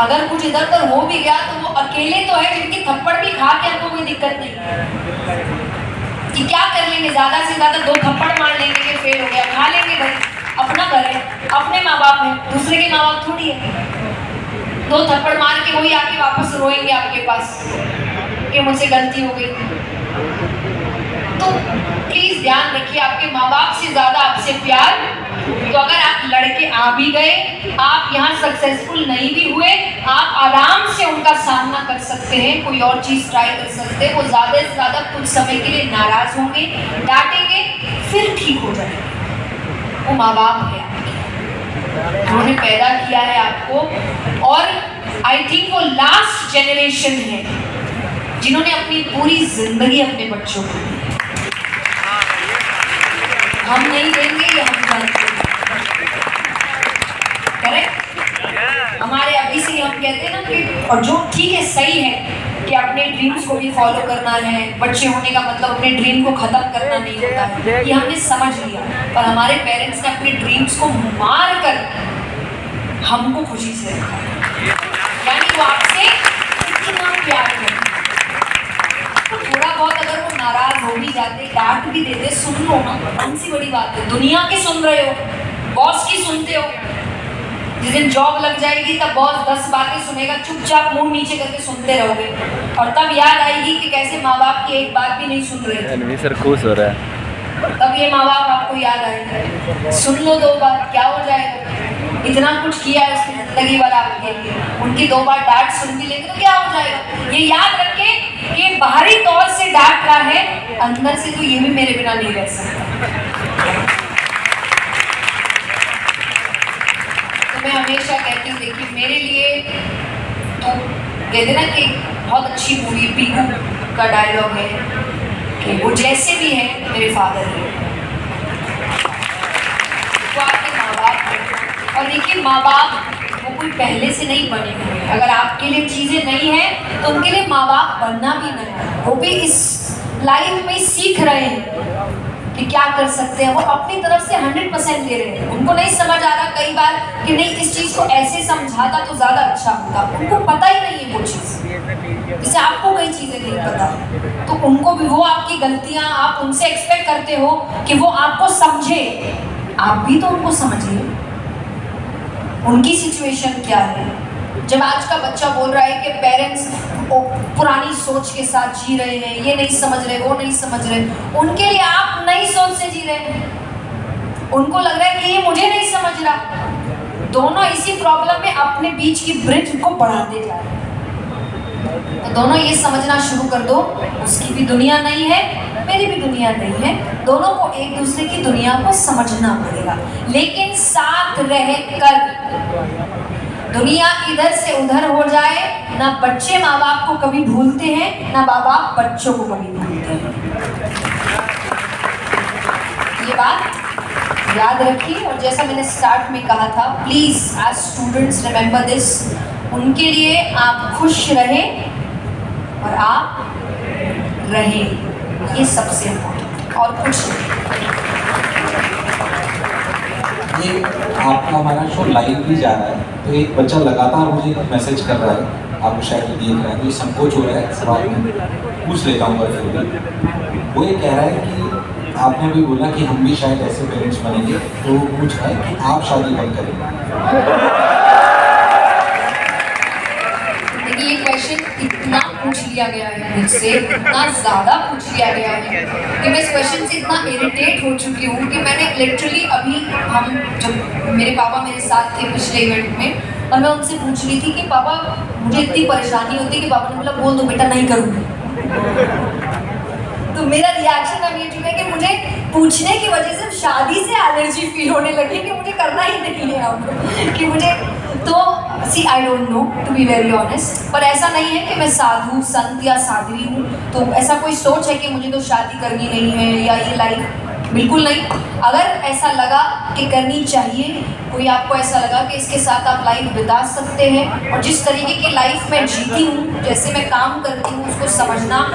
अगर कुछ इधर उधर हो भी गया तो वो अकेले तो है जिनके थप्पड़ भी खा के हमको कोई दिक्कत नहीं कि क्या कर लेंगे, ज्यादा से ज्यादा 2 थप्पड़ मार लेंगे कि फेल हो गया, खा लेंगे भाई, अपना घर है, अपने माँ बाप है, दूसरे के माँ बाप थोड़ी है। 2 थप्पड़ मार के वही आके वापस रोएंगे आपके पास कि मुझसे गलती हो गई। तो प्लीज ध्यान रखिए, आपके माँ बाप से ज्यादा आपसे प्यार। तो अगर आप लड़के आ भी गए, आप यहाँ सक्सेसफुल नहीं भी हुए, आप आराम से उनका सामना कर सकते हैं, कोई और चीज ट्राई कर सकते हैं। वो ज्यादा से ज्यादा कुछ समय के लिए नाराज होंगे, डांटेंगे, फिर ठीक हो जाएंगे। वो माँ बाप है आपके, उन्होंने पैदा किया है आपको, और आई थिंक वो लास्ट जनरेशन है जिन्होंने अपनी पूरी जिंदगी अपने बच्चों को दी। हम नहीं देंगे, ये हम जानते हैं, करेक्ट। हमारे अभी से हम कहते हैं ना कि, और जो ठीक है, सही है कि अपने ड्रीम्स को भी फॉलो करना है, बच्चे होने का मतलब अपने ड्रीम को खत्म करना नहीं होता है, ये हमने समझ लिया। पर हमारे पेरेंट्स ने अपने ड्रीम्स को मार कर हमको खुशी से रखा, यानी वो आपसे इतना प्यार करते। तो थोड़ा बहुत अगर वो नाराज हो भी जाते, डांट भी देते, सुन लो ना, कौन सी बड़ी बात है। दुनिया की सुन रहे हो, बॉस की सुनते हो, जिस दिन जॉब लग जाएगी तब बॉस 10 बातें सुनेगा, चुपचाप मुंह नीचे करके सुनते रहोगे, और तब याद आएगी कि कैसे माँ बाप की एक बात भी नहीं सुन रहे। सर खुश हो रहा है, तब ये माँ बाप आपको याद आएंगे। सुन लो 2 बार, क्या हो जाएगा, इतना कुछ किया है उसकी जिंदगी भर आपके लिए, उनकी 2 बार डांट सुन भी लेंगे तो क्या हो जाएगा। ये याद रखे कि बाहरी तौर से डांट रहा है, अंदर से तो ये भी मेरे बिना नहीं रह सकता। तो मैं हमेशा कहती हूँ, देखिए मेरे लिए तो कहते ना कि बहुत अच्छी मूवी पीकू का डायलॉग है कि वो जैसे भी है मेरे फादर है, वो आपके माँ बाप है। और देखिए माँ बाप वो कोई पहले से नहीं बने हुए, अगर आपके लिए चीज़ें नहीं हैं तो उनके लिए माँ बाप बनना भी नहीं है। वो भी इस लाइफ में सीख रहे हैं कि क्या कर सकते हैं, वो अपनी तरफ से 100% दे रहे हैं। उनको नहीं समझ आ रहा कई बार कि नहीं इस चीज़ को ऐसे समझाता तो ज़्यादा अच्छा होता, उनको पता ही नहीं है वो चीज़, जैसे आपको कई चीज़ें नहीं पता, तो उनको भी वो आपकी गलतियाँ आप उनसे एक्सपेक्ट करते हो कि वो आपको समझे, आप भी तो उनको समझिए, उनकी सिचुएशन क्या है। जब आज का बच्चा बोल रहा है कि पेरेंट्स पुरानी सोच के साथ जी रहे हैं, ये नहीं समझ रहे, वो नहीं समझ रहे, उनके लिए आप नई सोच से जी रहे हैं। उनको लग रहा है कि ये मुझे नहीं समझ रहा, दोनों इसी प्रॉब्लम में अपने बीच की ब्रिज को बढ़ाते जा रहे हैं। तो दोनों ये समझना शुरू कर दो, उसकी भी दुनिया नहीं है, मेरी भी दुनिया नहीं है, दोनों को एक दूसरे की दुनिया को समझना पड़ेगा, लेकिन साथ रहकर। दुनिया इधर से उधर हो जाए, ना बच्चे माँ बाप को कभी भूलते हैं, ना माँ बाप बच्चों को कभी भूलते हैं। ये बात याद रखिए, और जैसा मैंने स्टार्ट में कहा था, please as students remember this, उनके लिए आप खुश रहें और आप रहें, ये सबसे इम्पोर्टेंट, और कुछ नहीं। ये आपका हमारा शो लाइव भी जा रहा है, तो एक बच्चा लगातार मुझे मैसेज कर रहा है, आपको शायद देख रहा है, तो ये संकोच हो रहा है, सवाल में पूछ लेता हूँ फिर भी। वो ये कह रहा है कि आपने भी बोला कि हम भी शायद ऐसे पेरेंट्स बनेंगे, तो वो पूछ रहा है कि आप शादी कब करेंगे। ये क्वेश्चन इतना पूछ लिया गया है मुझसे, इतना ज़्यादा पूछ लिया गया है कि मैं इस क्वेश्चन से इतना इरिटेट हो चुकी हूँ कि मैंने लिटरली अभी, हम जब मेरे पापा मेरे साथ थे पिछले इवेंट में, और मैं उनसे पूछ रही थी कि पापा मुझे इतनी परेशानी होती है, कि पापा ने बोला बोल दो बेटा नहीं करूँगी। तो मेरा रिएक्शन अब ये चुका है कि मुझे पूछने की वजह से शादी से एलर्जी फील होने लगी कि मुझे करना ही नहीं है अब, कि मुझे तो see I don't know to be very honest. पर ऐसा नहीं है कि मैं साधु संत या साध्वी हूँ, तो ऐसा कोई सोच है कि मुझे तो शादी करनी नहीं है या ये लाइफ, बिल्कुल नहीं। अगर ऐसा लगा कि करनी चाहिए, कोई आपको ऐसा लगा कि इसके साथ आप लाइफ बिता सकते हैं, और जिस तरीके की लाइफ मैं जीती हूँ, जैसे मैं काम करती हूँ, उसको समझना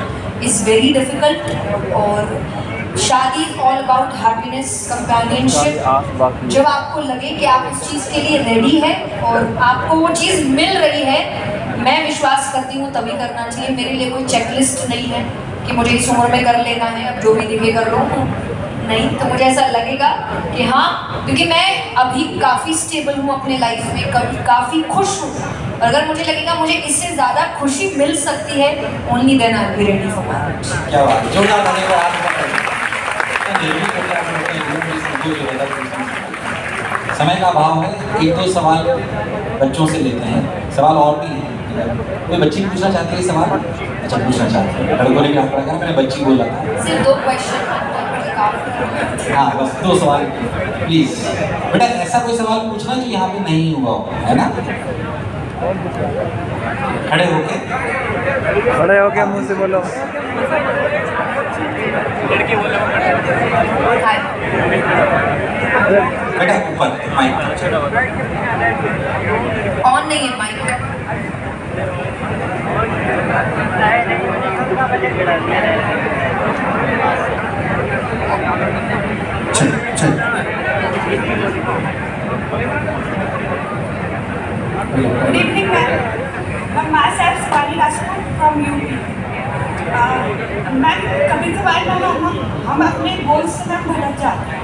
इज़ वेरी डिफ़िकल्ट, और शादी ऑल अबाउट हैप्पीनेस, कंपेनियनशिप। जब आपको लगे कि आप उस चीज़ के लिए रेडी है और आपको वो चीज़ मिल रही है, मैं विश्वास करती हूँ तभी करना चाहिए। मेरे लिए कोई चेकलिस्ट नहीं है कि मुझे इस उम्र में कर लेना है, अब जो भी दिखे कर लो, नहीं। तो मुझे ऐसा लगेगा कि हाँ, क्योंकि मैं अभी काफ़ी स्टेबल हूँ अपने लाइफ में, काफ़ी खुश हूँ। और अगर मुझे लगेगा मुझे इससे ज़्यादा खुशी मिल सकती है, only then I will be ready for marriage. क्या बात है, जोरदार तालियां बजा दीजिए। समय का अभाव है, एक दो सवाल बच्चों से लेते हैं, सवाल और भी हैं। कोई बच्ची पूछना चाहती है सवाल? अच्छा, पूछना चाहती है, लड़कों ने भी हाथ पड़ा, मैंने बच्ची बोला था। सिर्फ 2 क्वेश्चन। हाँ, बस 2 सवाल प्लीज। बेटा ऐसा कोई सवाल पूछना जो यहाँ पे नहीं हुआ हो, है ना? खड़े होके मुंह से बोलो। बेटा ऊपर माइक ऑन नहीं है माइक। चल चल। Good evening, ma'am. Myself, Swali Rajput from UP. Ma'am कभी कभार हम अपने गोल्स से मैम भटक जाते हैं,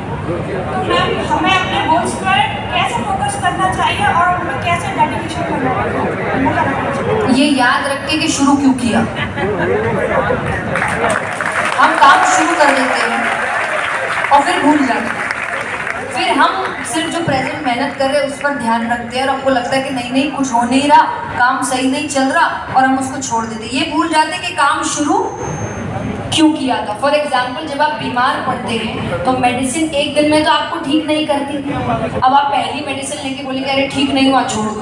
तो मैम हमें अपने गोल्स पर कैसे फोकस करना चाहिए और उनमें कैसे डेडिकेशन करना चाहिए? ये याद रखें कि शुरू क्यों किया। हम काम शुरू कर देते हैं और फिर भूल जाते हैं। फिर हम सिर्फ जो प्रेजेंट मेहनत कर रहे हैं उस पर ध्यान रखते हैं और आपको लगता है कि नहीं नहीं कुछ हो नहीं रहा, काम सही नहीं चल रहा, और हम उसको छोड़ देते हैं। ये भूल जाते हैं कि काम शुरू क्यों किया था। फॉर एग्जाम्पल, जब आप बीमार पड़ते हैं तो मेडिसिन एक दिन में तो आपको ठीक नहीं करती। अब आप पहली मेडिसिन लेके बोलेंगे अरे ठीक नहीं हुआ, छोड़ दो।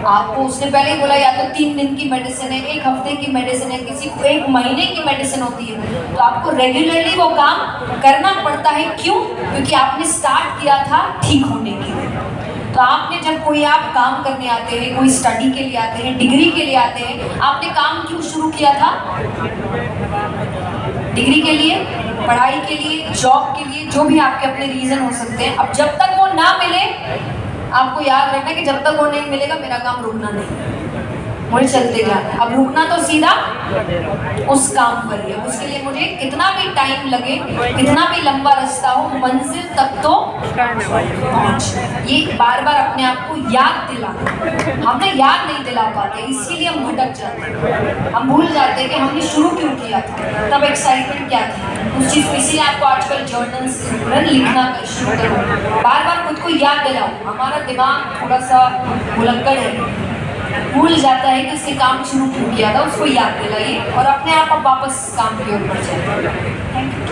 आपको उसने पहले ही बोला या तो 3 दिन की मेडिसिन है, 1 हफ्ते की मेडिसिन है, किसी को 1 महीने की मेडिसिन होती है। तो आपको रेगुलरली वो काम करना पड़ता है। क्यों? क्योंकि आपने स्टार्ट किया था ठीक होने के लिए। तो आपने जब कोई आप काम करने आते हैं, कोई स्टडी के लिए आते हैं, डिग्री के लिए आते हैं, आपने काम क्यों शुरू किया था? डिग्री के लिए, पढ़ाई के लिए, जॉब के लिए, जो भी आपके अपने रीजन हो सकते हैं। अब जब तक वो ना मिले, आपको याद रखना कि जब तक वो नहीं मिलेगा मेरा काम रुकना नहीं, मुझे चलते जाना। अब रुकना तो सीधा उस काम पर ही है। उसके लिए मुझे कितना भी टाइम लगे, कितना भी लंबा रास्ता हो, मंजिल तक तो पहुंच। ये बार बार अपने आप को याद दिलाना, हमने याद नहीं दिला पाते, इसीलिए हम भटक जाते हैं। हम भूल जाते हैं कि हमने शुरू क्यों किया था, तब एक्साइटमेंट क्या थी उस चीज़ को। इसीलिए आपको आजकल जर्नल्स लिखना शुरू करो, बार बार खुद को याद दिलाओ। हमारा दिमाग थोड़ा सा भुलक्कड़ है, भूल जाता है कि उसने काम शुरू क्यों किया था। उसको याद दिलाइए और अपने आप वापस काम की ओर बढ़ जाए। Thank you.